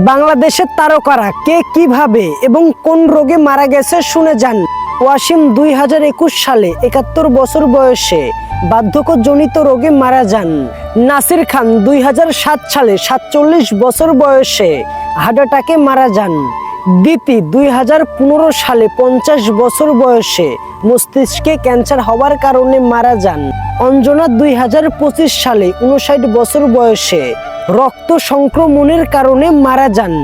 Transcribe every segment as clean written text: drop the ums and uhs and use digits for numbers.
বাংলাদেশের তারকারা কে কিভাবে এবং কোন রোগে মারা গেছে শুনে যান। ওয়াসিম 2021 সালে 71 বছর বয়সে বার্ধক্যজনিত রোগে মারা যান। নাসির খান 2007 সালে 47 বছর বয়সে হার্ট অ্যাটাকে মারা যান। দিতি 2015 সালে 50 বছর বয়সে মস্তিষ্কে ক্যান্সার হওয়ার কারণে মারা যান। অঞ্জনা 2025 সালে 59 বছর বয়সে রক্ত সংক্রমণের কারণে মারা যান।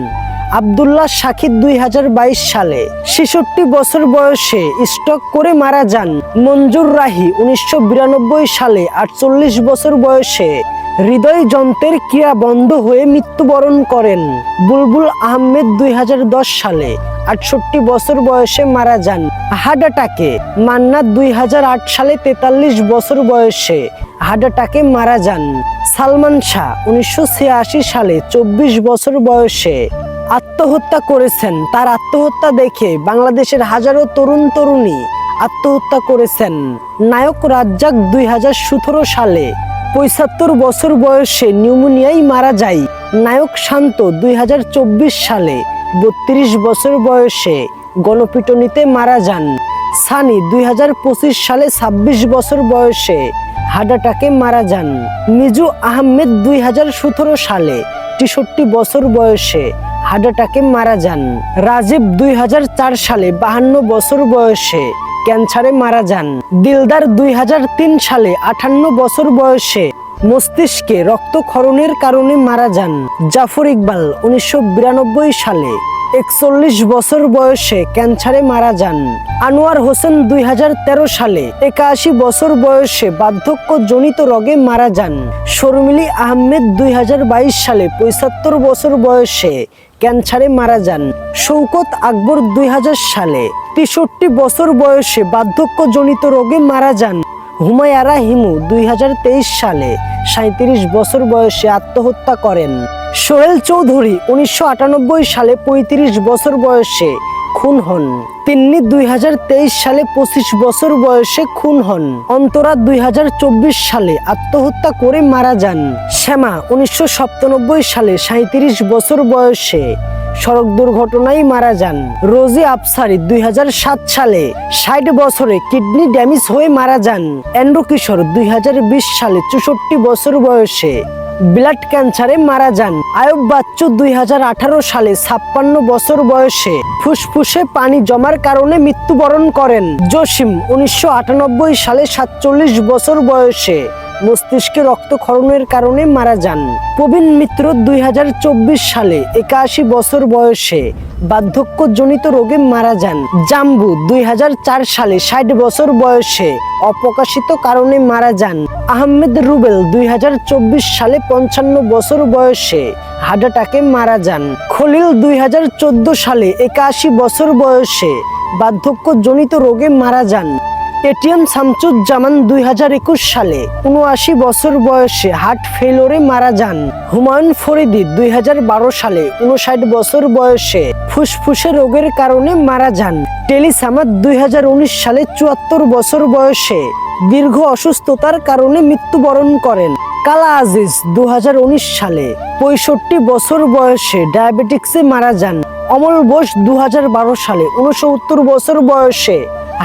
আব্দুল্লাহ শাকিব 2022 সালে 66 বছর বয়সে স্ট্রোক করে মারা যান। মঞ্জুর রাহি 1992 সালে 48 বছর বয়সে হৃদয় যন্ত্রের ক্রিয়া বন্ধ হয়ে মৃত্যুবরণ করেন। বুলবুল আহমেদ 2010 সালে 68 বছর বয়সে মারা যান হার্ট অ্যাটাকে। মান্না 2008 সালে 43 বছর বয়সে হার্ট অ্যাটাকে মারা যান। সালমান শাহ 1986 সালে 24 বছর বয়সে আত্মহত্যা করেছেন। তার আত্মহত্যা দেখে বাংলাদেশের হাজারো তরুণ তরুণী আত্মহত্যা করেছেন। নায়ক রাজ্জাক 2017 সালে 75 বছর বয়সে নিউমোনিয়ায় মারা যায়। নায়ক শান্ত 2024 সালে 32 বছর বয়সে গণপিটুনিতে মারা যান। সানি 2025 সালে 26 বছর বয়সে হার্ট অ্যাটাকে মারা যান। মিজু আহমেদ 2017 সালে 63 বছর বয়সে হার্ট অ্যাটাকে মারা যান। রাজীব 2004 সালে 52 বছর বয়সে ক্যান্সারে মারা যান। দিলদার 2003 সালে 58 বছর বয়সে মস্তিষ্কে রক্তক্ষরণের কারণে মারা যান। জাফর ইকবাল 1992 সালে 41 বছর বয়সে ক্যান্সারে মারা যান। আনোয়ার হোসেন 2013 সালে 81 বছর বয়সে বার্ধক্যজনিত রোগে মারা যান। শর্মিলী আহমেদ 2022 সালে 75 বছর বয়সে ক্যান্সারে মারা যান। শৌকত আকবর 2000 সালে 63 বছর বয়সে বার্ধক্যজনিত রোগে মারা যান। হুমায়রা হিমু 2023 সালে 37 বছর বয়সে আত্মহত্যা করেন। সোহেল চৌধুরী 1998 সালে 35 বছর বয়সে খুন হন। তিন্নি 2023 সালে 25 বছর বয়সে খুন হন। অন্তরা 2024 সালে আত্মহত্যা করে মারা যান। শ্যামা 1997 সালে 37 বছর বয়সে সড়ক দুর্ঘটনায় মারা যান। রোজি আফসারি 2007 সালে 60 বছরে কিডনি ড্যামেজ হয়ে মারা যান। এন্ড্রু কিশোর 2020 সালে 64 বছর বয়সে ব্লাড ক্যান্সারে মারা যান। আয়ুব বাচ্চু 2018 সালে 56 বছর বয়সে ফুসফুসে পানি জমার কারণে মৃত্যুবরণ করেন। জসিম 1998 সালে 47 বছর বয়সে মস্তিষ্কে রক্তক্ষরণের কারণে মারা যান। প্রবীণ মিত্র 2024 সালে 81 বছর বয়সে বার্ধক্যজনিত রোগে মারা যান। জাম্বু 2004 সালে 60 বছর বয়সে অপ্রকাশিত কারণে মারা যান। আহমেদ রুবেল 2024 সালে 55 বছর বয়সে হার্ট অ্যাটাকে মারা যান। খলিল 2014 সালে 81 বছর বয়সে বার্ধক্যজনিত রোগে মারা যান। এটিএম শামসুজ্জামান 2021 সালে 79 বছর বয়সে হার্ট ফেইলরে মারা যান। হুমায়ুন ফরিদি 2012 সালে 59 বছর বয়সে ফুসফুসে রোগের কারণে মারা যান। টেলি সামাদ 2019 সালে 74 বছর বয়সে দীর্ঘ অসুস্থতার কারণে মৃত্যুবরণ করেন। কালা আজিজ 2019 সালে 65 বছর বয়সে ডায়াবেটিক্সে মারা যান। অমল বোস 2012 সালে 69 বছর বয়সে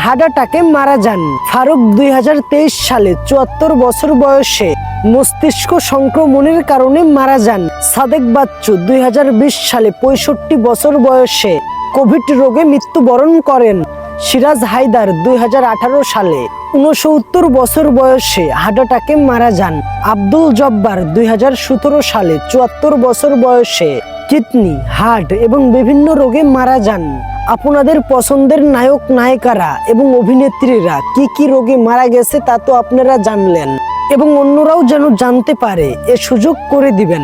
হার্ট অ্যাটাকে মারা যান। ফারুক 2023 সালে 74 বছর বয়সে মস্তিষ্ক সংক্রমণের কারণে মারা যান। সাদেক বাচ্চু 2020 সালে 65 বছর বয়সে কোভিড রোগে মৃত্যুবরণ করেন। সিরাজ হায়দার 2018 সালে 69 বছর বয়সে হার্ট অ্যাটাকে মারা যান। আব্দুল জব্বার 2017 সালে 74 বছর বয়সে কিডনি, হার্ট এবং বিভিন্ন রোগে মারা যান। আপনাদের পছন্দের নায়ক নায়িকারা এবং অভিনেত্রীরা কি কি রোগে মারা গেছে তা তো আপনারা জানলেন, এবং অন্যরাও যেন জানতে পারে এ সুযোগ করে দিবেন।